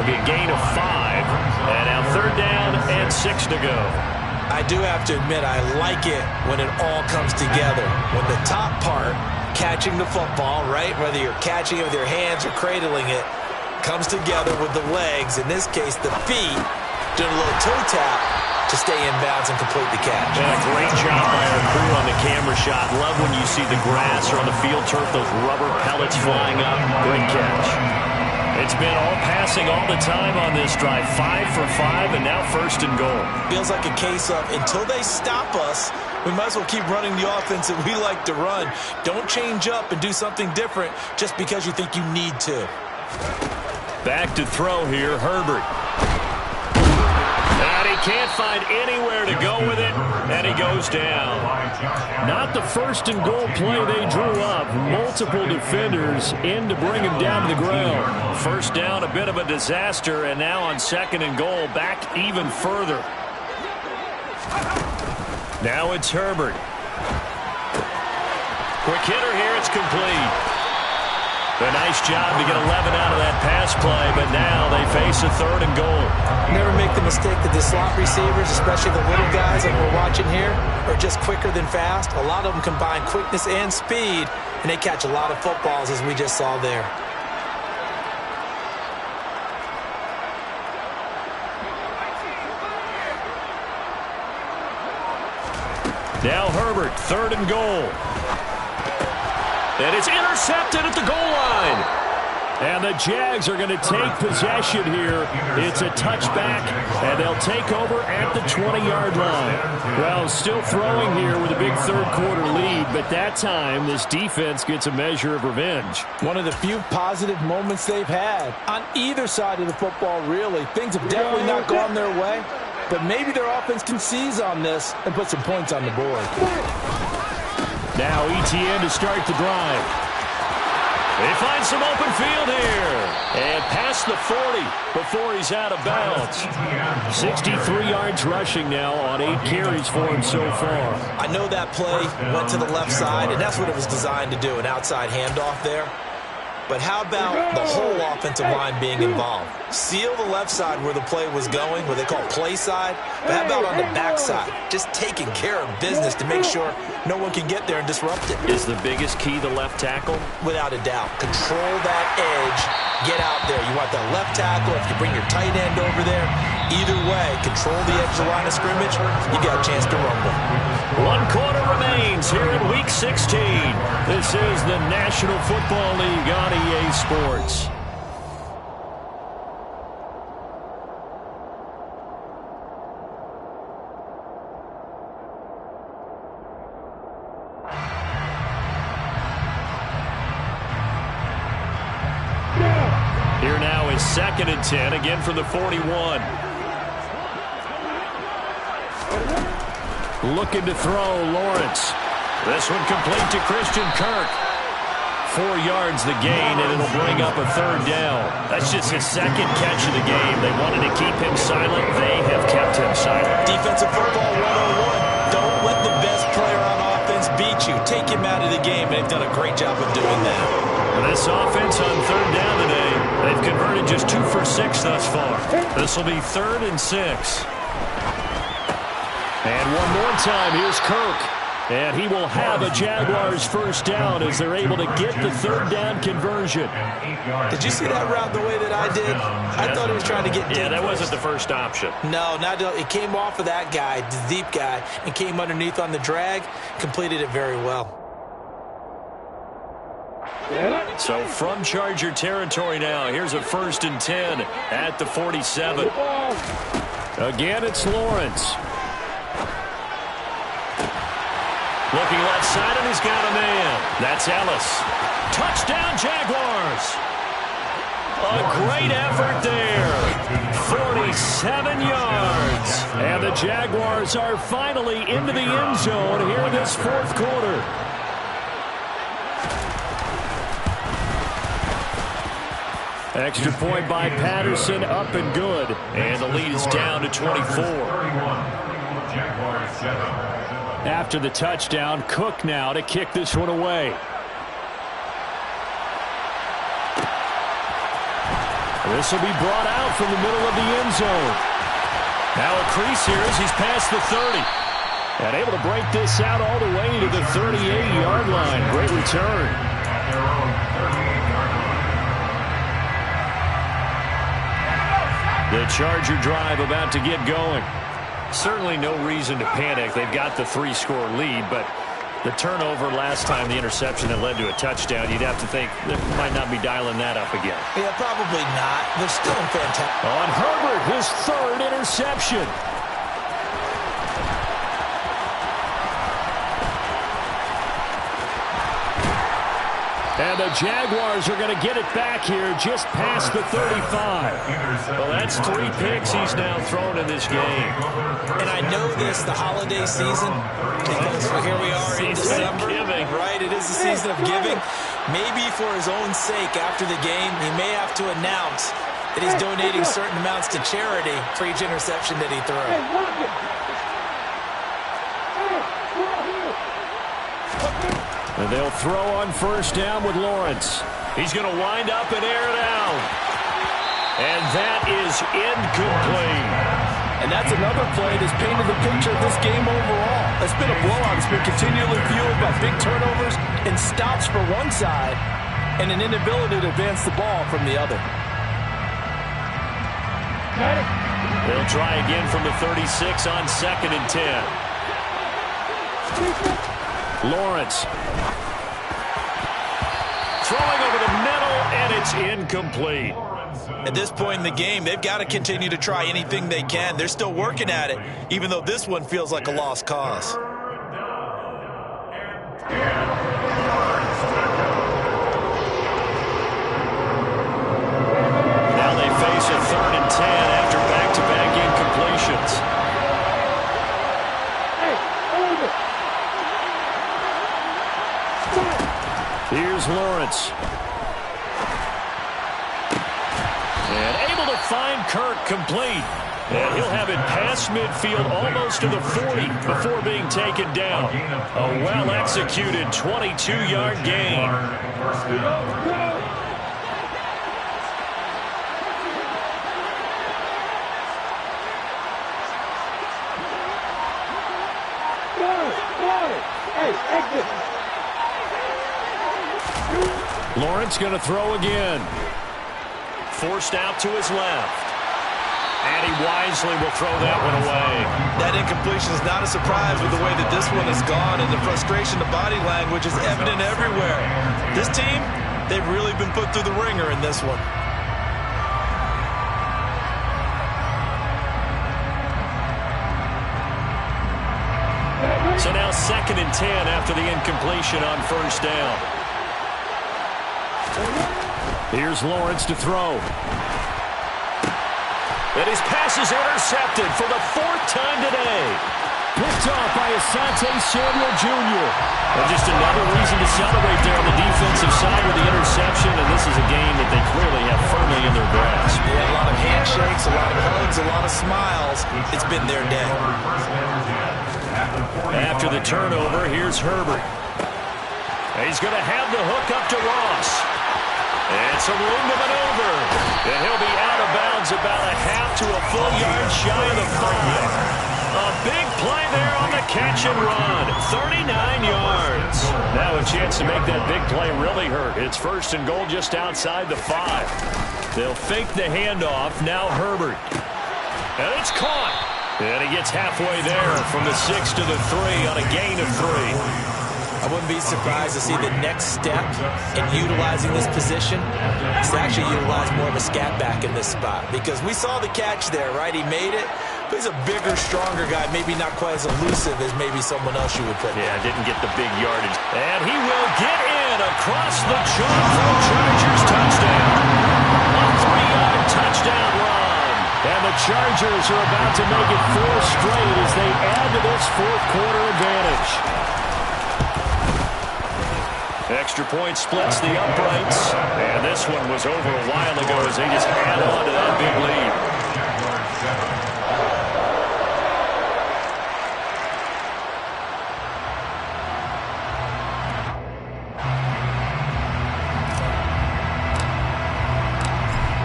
A gain of 5, and now 3rd down and 6 to go. I do have to admit, I like it when it all comes together. When the top part catching the football, right? Whether you're catching it with your hands or cradling it, comes together with the legs, in this case the feet, doing a little toe tap to stay in bounds and complete the catch. And a great job by our crew on the camera shot. Love when you see the grass or on the field turf, those rubber pellets flying up. Great catch. It's been all passing all the time on this drive. 5 for 5, and now 1st and goal. Feels like a case of until they stop us, we might as well keep running the offense that we like to run. Don't change up and do something different just because you think you need to. Back to throw here, Herbert. And he can't find anywhere to go with it, and he goes down. Not the 1st and goal play they drew up. Multiple defenders in to bring him down to the ground. 1st down, a bit of a disaster, and now on 2nd and goal, back even further. Now it's Herbert. Quick hitter here, it's complete. A nice job to get 11 out of that pass play, but now they face a 3rd and goal. Never make the mistake that the slot receivers, especially the little guys like we're watching here, are just quicker than fast. A lot of them combine quickness and speed, and they catch a lot of footballs, as we just saw there. Now Herbert, 3rd and goal. And it's intercepted at the goal line. And the Jags are going to take possession here. It's a touchback, and they'll take over at the 20-yard line. Well, still throwing here with a big 3rd quarter lead, but that time this defense gets a measure of revenge. One of the few positive moments they've had on either side of the football, really. Things have definitely not gone their way, but maybe their offense can seize on this and put some points on the board. Now ETN to start the drive. They find some open field here. And past the 40 before he's out of bounds. 63 yards rushing now on 8 carries for him so far. I know that play went to the left side, and that's what it was designed to do, an outside handoff there. But how about the whole offensive line being involved? Seal the left side where the play was going, what they call play side. But how about on the back side? Just taking care of business to make sure no one can get there and disrupt it. Is the biggest key the left tackle? Without a doubt. Control that edge. Get out there. You want that left tackle. If you bring your tight end over there, either way, control the edge of the line of scrimmage, you got a chance to rumble. 1 quarter remains here in Week 16. This is the National Football League on EA Sports. Here now is 2nd and 10, again from the 41. Looking to throw, Lawrence. This one complete to Christian Kirk. 4 yards the gain, and it'll bring up a 3rd down. That's just his 2nd catch of the game. They wanted to keep him silent. They have kept him silent. Defensive football 101. Don't let the best player on offense beat you. Take him out of the game. They've done a great job of doing that. This offense on 3rd down today, they've converted just 2 for 6 thus far. This will be 3rd and 6. And one more time, here's Kirk. And he will have a Jaguars 1st down as they're able to get the 3rd down conversion. Did you see that route the way that I did? I thought he was trying to get deep. Yeah, that wasn't the first option. No, it came off of that guy, the deep guy, and came underneath on the drag, completed it very well. So from Charger territory now, here's a 1st and 10 at the 47. Again, it's Lawrence. Looking left side, and he's got a man. That's Ellis. Touchdown, Jaguars. A great effort there. 47 yards. And the Jaguars are finally into the end zone here in this 4th quarter. Extra point by Patterson, up and good. And the lead is down to 24. After the touchdown, Cook now to kick this one away. This will be brought out from the middle of the end zone. Now a crease here as he's past the 30. And able to break this out all the way to the 38-yard line. Great return. At their own 38-yard line. The Charger drive about to get going. Certainly no reason to panic. They've got the 3-score lead, but the turnover last time, the interception that led to a touchdown, you'd have to think they might not be dialing that up again. Yeah, probably not. They're still in fantastic. On Herbert, his 3rd interception. And the Jaguars are going to get it back here just past the 35. Well, that's 3 picks he's now thrown in this game. And I know this, the holiday season, because here we are in December. Giving. Right, it is the season of giving. Maybe for his own sake after the game, he may have to announce that he's donating certain amounts to charity for each interception that he throws. And they'll throw on 1st down with Lawrence. He's going to wind up and air it out. And that is incomplete. And that's another play that's painted the picture of this game overall. It's been a blowout. It's been continually fueled by big turnovers and stops for one side and an inability to advance the ball from the other. They'll try again from the 36 on 2nd and 10. Lawrence throwing over the middle, and it's incomplete. At this point in the game, they've got to continue to try anything they can. They're still working at it, even though this one feels like a lost cause. Now they face a 3rd and 10 after back-to-back incompletions. Here's Lawrence. And able to find Kirk complete. And he'll have it past midfield almost to the 40 before being taken down. A well-executed 22-yard gain. Lawrence going to throw again. Forced out to his left. And he wisely will throw that one away. That incompletion is not a surprise with the way that this one has gone, and the frustration, the body language is evident everywhere. This team, they've really been put through the ringer in this one. So now 2nd and 10 after the incompletion on 1st down. Here's Lawrence to throw. And his pass is intercepted for the 4th time today. Picked off by Asante Samuel Jr. And just another reason to celebrate there on the defensive side with the interception, and this is a game that they clearly have firmly in their grasp. Yeah, a lot of handshakes, a lot of hugs, a lot of smiles. It's been their day. After the turnover, here's Herbert. He's going to have the hook up to Ross. And some room to maneuver. And he'll be out of bounds about a half to a full yard shy of the 5. A big play there on the catch and run. 39 yards. Now a chance to make that big play really hurt. It's 1st and goal just outside the 5. They'll fake the handoff. Now Herbert. And it's caught. And he gets halfway there from the 6 to the 3 on a gain of 3. I wouldn't be surprised to see the next step in utilizing this position is to actually utilize more of a scat back in this spot. Because we saw the catch there, right? He made it, but he's a bigger, stronger guy, maybe not quite as elusive as maybe someone else you would put. Yeah, didn't get the big yardage. And he will get in across the chalk for a Chargers touchdown. A 3-yard touchdown run. And the Chargers are about to make it 4 straight as they add to this 4th quarter advantage. Extra point splits the uprights. And this one was over a while ago as they just add on to that big lead.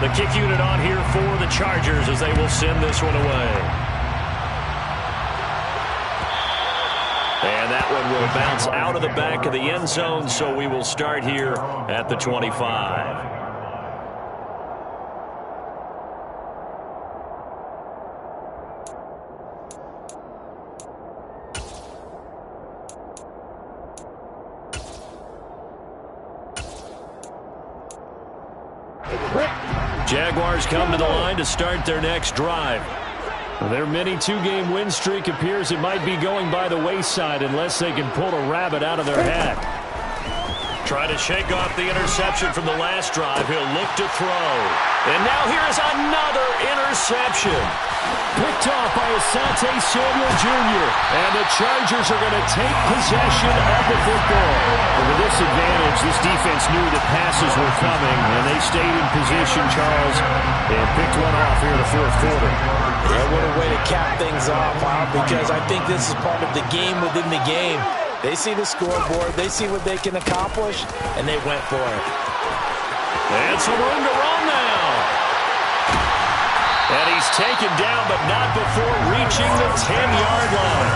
The kick unit on here for the Chargers as they will send this one away. will bounce out of the back of the end zone, so we will start here at the 25. Jaguars come to the line to start their next drive. Their mini two-game win streak appears it might be going by the wayside unless they can pull a rabbit out of their hat. Try to shake off the interception from the last drive. He'll look to throw. And now here is another interception. Picked off by Asante Samuel Jr. And the Chargers are going to take possession of the football. And with this advantage, this defense knew that passes were coming, and they stayed in position, Charles, and picked one off here in the fourth quarter. Yeah, what a way to cap things off, because I think this is part of the game within the game. They see the scoreboard, they see what they can accomplish, and they went for it. And some room to run now. And he's taken down, but not before reaching the 10-yard line.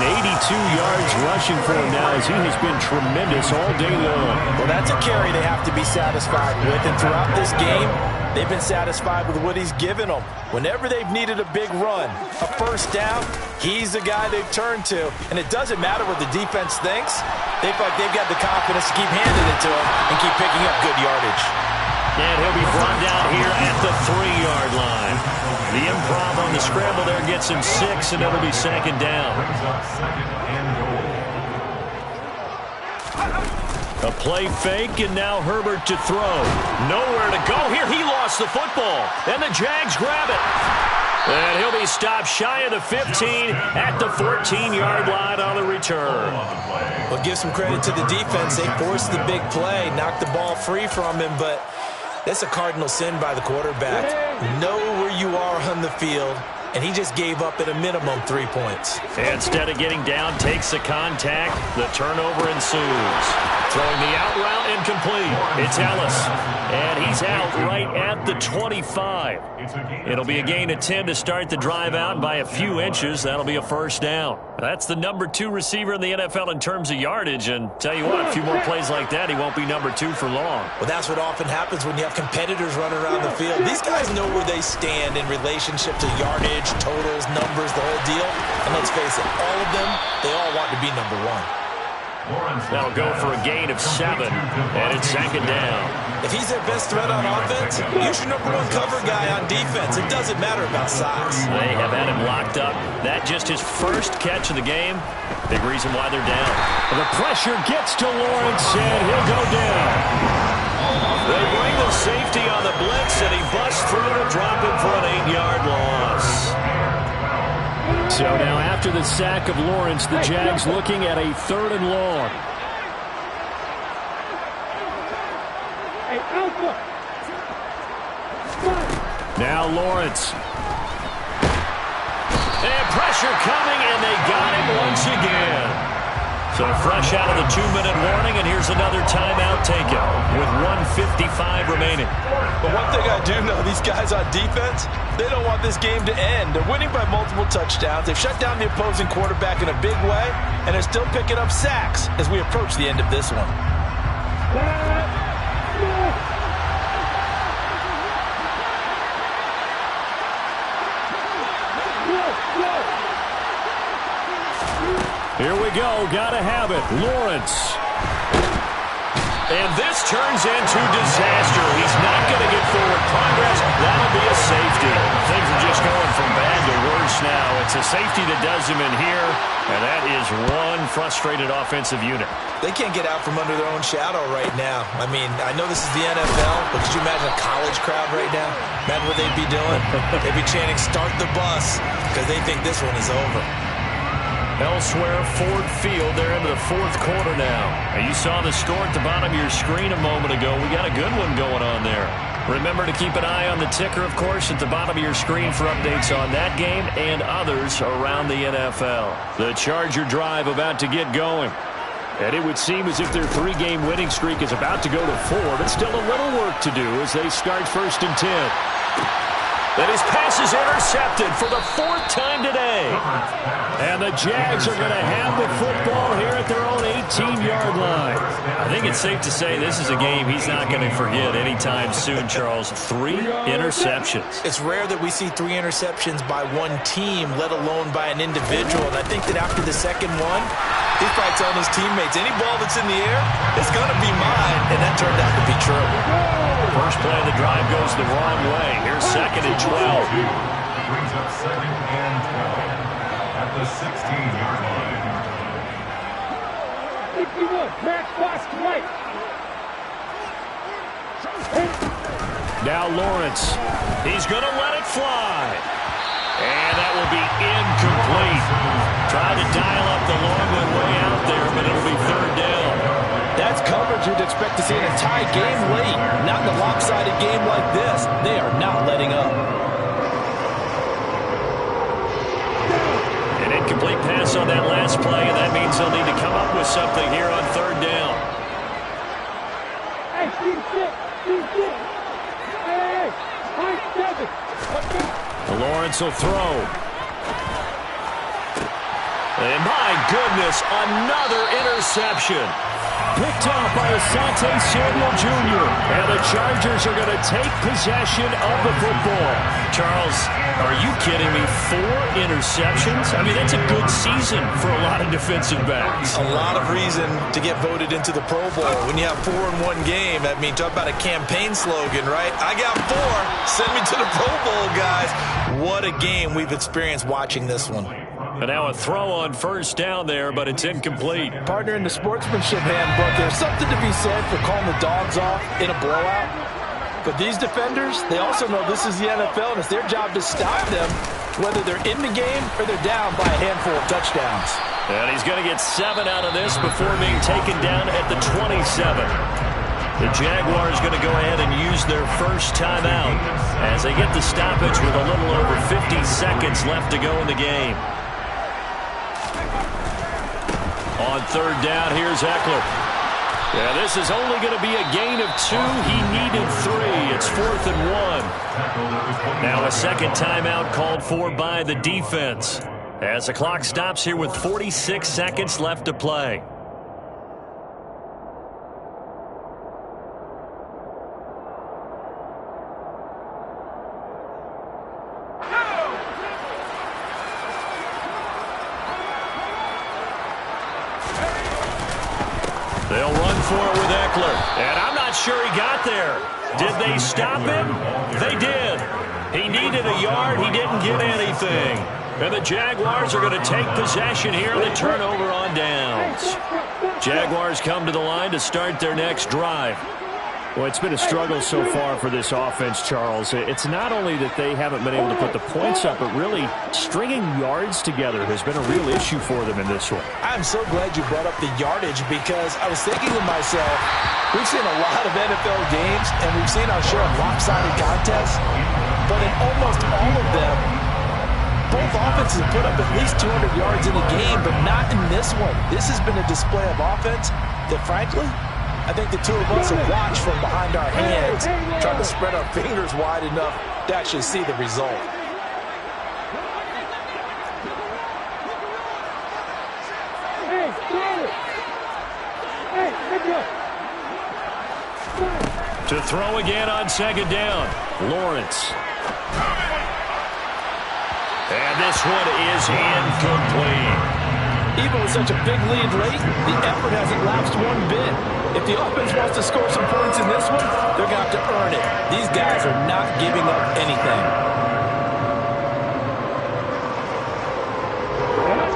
182 yards rushing for him now, as he has been tremendous all day long. Well, that's a carry they have to be satisfied with, and throughout this game, they've been satisfied with what he's given them. Whenever they've needed a big run, a first down, he's the guy they've turned to. And it doesn't matter what the defense thinks. They feel like they've got the confidence to keep handing it to him and keep picking up good yardage. And he'll be brought down here at the 3-yard line. The improv on the scramble there gets him 6, and it'll be second down. A play fake, and now Herbert to throw. Nowhere to go here. He lost the football, and the Jags grab it. And he'll be stopped shy of the 15 at the 14-yard line on the return. Well, give some credit to the defense. They forced the big play, knocked the ball free from him, but that's a cardinal sin by the quarterback. Know where you are on the field, and he just gave up at a minimum 3 points. Instead of getting down, takes the contact. The turnover ensues. Throwing the out route incomplete. It's Ellis. And he's out right at the 25. It'll be a gain of 10 to start the drive out, and by a few inches, that'll be a first down. That's the number 2 receiver in the NFL in terms of yardage, and tell you what, a few more plays like that, he won't be number 2 for long. Well, that's what often happens when you have competitors running around the field. These guys know where they stand in relationship to yardage, totals, numbers, the whole deal. And let's face it, all of them, they all want to be number 1. That'll go for a gain of 7, and it's second down. If he's their best threat on offense, use your number 1 cover guy on defense. It doesn't matter about size. They have had him locked up. That just his first catch of the game. Big reason why they're down. The pressure gets to Lawrence, and he'll go down. They bring the safety on the blitz, and he busts through to drop him for an 8-yard loss. So now after the sack of Lawrence, the Jags looking at a 3rd and long. Now Lawrence. And pressure coming, and they got him once again. So fresh out of the 2-minute warning, and here's another timeout taken with 1:55 remaining. But one thing I do know, these guys on defense, they don't want this game to end. They're winning by multiple touchdowns. They've shut down the opposing quarterback in a big way, and they're still picking up sacks as we approach the end of this one. Here we go. Gotta have it. Lawrence. And this turns into disaster. He's not going to get forward progress. That'll be a safety. Things are just going from bad to worse now. It's a safety that does him in here, and that is one frustrated offensive unit. They can't get out from under their own shadow right now. I mean, I know this is the NFL, but could you imagine a college crowd right now? Imagine what they'd be doing. They'd be chanting, "Start the bus," because they think this one is over. Elsewhere, Ford Field, they're into the 4th quarter now. And you saw the score at the bottom of your screen a moment ago. We got a good one going on there. Remember to keep an eye on the ticker, of course, at the bottom of your screen for updates on that game and others around the NFL. The Charger drive about to get going. And it would seem as if their 3-game winning streak is about to go to 4, but still a little work to do as they start 1st and 10. And his pass is intercepted for the 4th time today. And the Jags are going to have the football here at their own 18-yard line. I think it's safe to say this is a game he's not going to forget anytime soon, Charles. 3 interceptions. It's rare that we see 3 interceptions by one team, let alone by an individual. And I think that after the second one, he's probably telling his teammates, any ball that's in the air, it's going to be mine. And that turned out to be true. First play of the drive goes the wrong way. Here's 2nd and 12. Brings up 2nd and 12 at the 16-yard line. 61, match pass right. Now Lawrence. He's going to let it fly. And that will be incomplete. Tried to dial up the long one way out there, but it'll be 3rd down. That's coverage you'd expect to see in a tie game late. Not in a lopsided game like this. They are not letting up. An incomplete pass on that last play, and that means they'll need to come up with something here on 3rd down. Hey, Lawrence will throw. And my goodness, another interception. Picked off by Asante Samuel Jr. And the Chargers are going to take possession of the football. Charles, are you kidding me? 4 interceptions? I mean, that's a good season for a lot of defensive backs. A lot of reason to get voted into the Pro Bowl. When you have 4 in one game, I mean, talk about a campaign slogan, right? I got 4. Send me to the Pro Bowl, guys. What a game we've experienced watching this one. And now a throw on 1st down there, but it's incomplete. Partner, in the sportsmanship handbook, there's something to be said for calling the dogs off in a blowout. But these defenders, they also know this is the NFL, and it's their job to stop them, whether they're in the game or they're down by a handful of touchdowns. And he's going to get 7 out of this before being taken down at the 27. The Jaguars going to go ahead and use their first timeout as they get the stoppage with a little over 50 seconds left to go in the game. On 3rd down, here's Eckler. Yeah, this is only going to be a gain of 2. He needed 3. It's 4th and 1. Now a 2nd timeout called for by the defense as the clock stops here with 46 seconds left to play. They'll run for it with Eckler. And I'm not sure he got there. Did they stop him? They did. He needed a yard. He didn't get anything. And the Jaguars are going to take possession here on the turnover on downs. Jaguars come to the line to start their next drive. Well, it's been a struggle so far for this offense, Charles. It's not only that they haven't been able to put the points up, but really stringing yards together has been a real issue for them in this one. I'm so glad you brought up the yardage because I was thinking to myself, we've seen a lot of NFL games and we've seen our share of lopsided contests, but in almost all of them, both offenses have put up at least 200 yards in a game, but not in this one. This has been a display of offense that, frankly, I think the two of us have watched from behind our hands, trying to spread our fingers wide enough to actually see the result. To throw again on 2nd down, Lawrence. And this one is incomplete. Even with such a big lead late, the effort hasn't lapsed one bit. If the offense wants to score some points in this one, they're going to have to earn it. These guys are not giving up anything.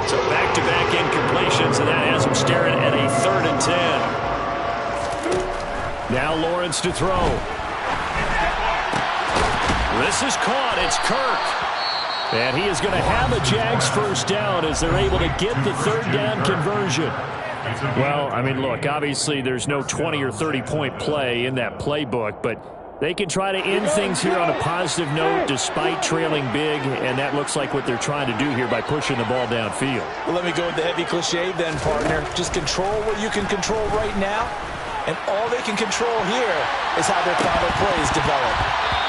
So back-to-back incompletions, and that has them staring at a 3rd and 10. Now Lawrence to throw. This is caught. It's Kirk. And he is going to have a Jags first down as they're able to get the 3rd down conversion. Well, I mean, look, obviously there's no 20 or 30-point play in that playbook, but they can try to end things here on a positive note despite trailing big, and that looks like what they're trying to do here by pushing the ball downfield. Well, let me go with the heavy cliche then, partner. Just control what you can control right now And all they can control here is how their final plays develop.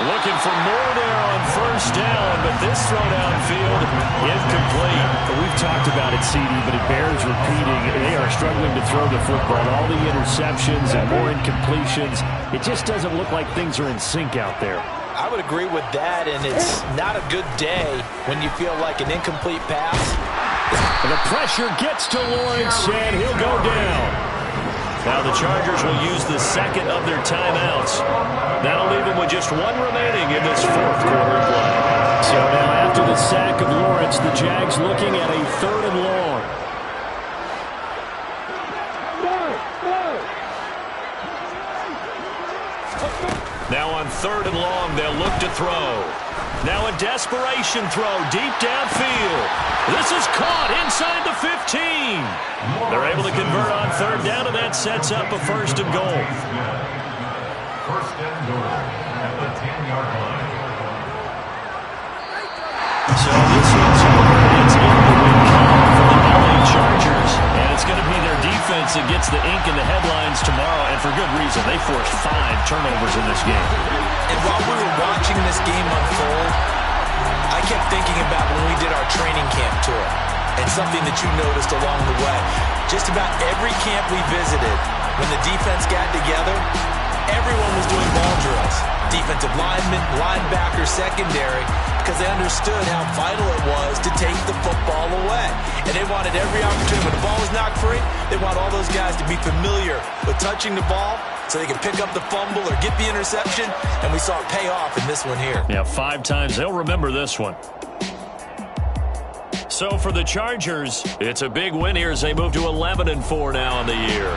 Looking for more there on first down, but this throw downfield incomplete. We've talked about it, CD, but it bears repeating. They are struggling to throw the football. All the interceptions and more incompletions. It just doesn't look like things are in sync out there. I would agree with that, and it's not a good day when you feel like an incomplete pass. And the pressure gets to Lawrence, and he'll go down. Now the Chargers will use the second of their timeouts. That'll leave them with just one remaining in this fourth quarter of play. So now after the sack of Lawrence, the Jags looking at a 3rd and long. Now on 3rd and long, they'll look to throw. Now a desperation throw deep downfield. This is caught inside the 15. They're able to convert on 3rd down, and that sets up a 1st and goal. 1st and goal at the 10-yard line. So this one's over. It's in the win count for the LA Chargers. And it's going to be their defense that gets the ink in the headlines tomorrow, and for good reason. They forced 5 turnovers in this game. And while we were watching this game unfold, I kept thinking about when we did our training camp tour and something that you noticed along the way. Just about every camp we visited, when the defense got together, everyone was doing ball drills. Defensive linemen, linebackers, secondary, because they understood how vital it was to take the football away. And they wanted every opportunity. When the ball was knocked free, they want all those guys to be familiar with touching the ball so they can pick up the fumble or get the interception. And we saw it pay off in this one here. Yeah, 5 times. They'll remember this one. So for the Chargers, it's a big win here as they move to 11-4 now in the year.